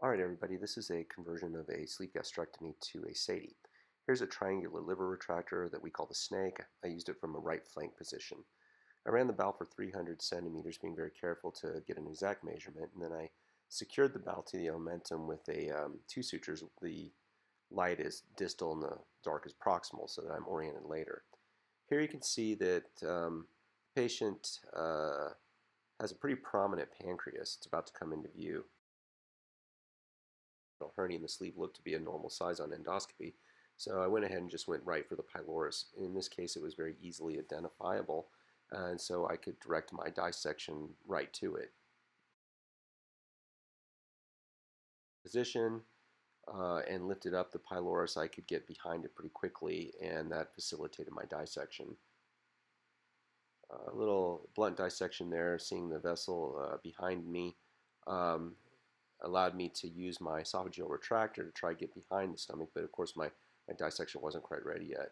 All right, everybody, this is a conversion of a sleeve gastrectomy to a sadi. Here's a triangular liver retractor that we call the snake. I used it from a right flank position. I ran the bowel for 300 centimeters, being very careful to get an exact measurement, and then I secured the bowel to the omentum with two sutures. The light is distal and the dark is proximal, so that I'm oriented later. Here you can see that the patient has a pretty prominent pancreas. It's about to come into view. Hernia in the sleeve looked to be a normal size on endoscopy, so I went ahead and just went right for the pylorus. In this case, it was very easily identifiable, and so I could direct my dissection right to it. Position and lifted up the pylorus, I could get behind it pretty quickly, and that facilitated my dissection. A little blunt dissection there, seeing the vessel behind me. Allowed me to use my esophageal retractor to try to get behind the stomach, but of course my dissection wasn't quite ready yet.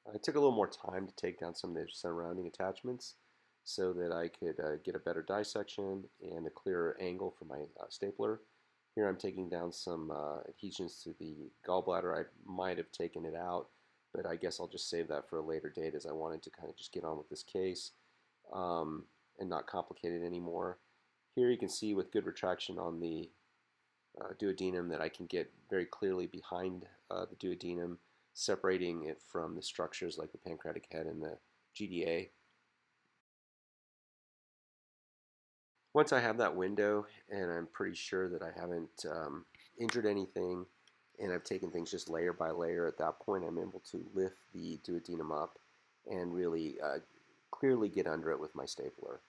I took a little more time to take down some of the surrounding attachments so that I could get a better dissection and a clearer angle for my stapler. Here I'm taking down some adhesions to the gallbladder. I might have taken it out, but I guess I'll just save that for a later date, as I wanted to kind of just get on with this case and not complicate it anymore. Here you can see with good retraction on the duodenum that I can get very clearly behind the duodenum, separating it from the structures like the pancreatic head and the GDA. Once I have that window and I'm pretty sure that I haven't injured anything and I've taken things just layer by layer, at that point I'm able to lift the duodenum up and really clearly get under it with my stapler.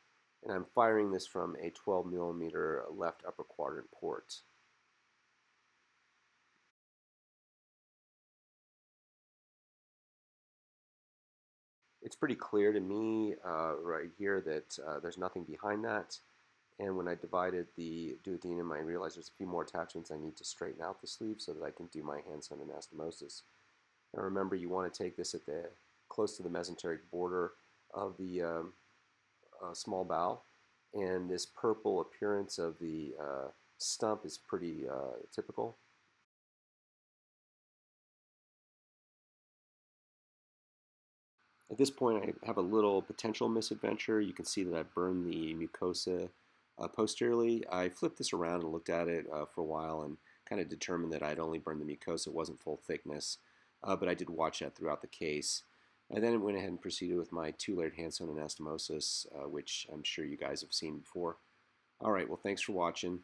And I'm firing this from a 12 millimeter left upper quadrant port. It's pretty clear to me right here that there's nothing behind that. And when I divided the duodenum, I realized there's a few more attachments I need to straighten out the sleeve so that I can do my hand-sewn anastomosis. Now remember, you want to take this at the close to the mesenteric border of the small bowel, and this purple appearance of the stump is pretty typical. At this point, I have a little potential misadventure. You can see that I burned the mucosa posteriorly. I flipped this around and looked at it for a while and kind of determined that I'd only burned the mucosa. It wasn't full thickness, but I did watch that throughout the case. I then went ahead and proceeded with my two-layered hand-sewn anastomosis, which I'm sure you guys have seen before. All right, well, thanks for watching.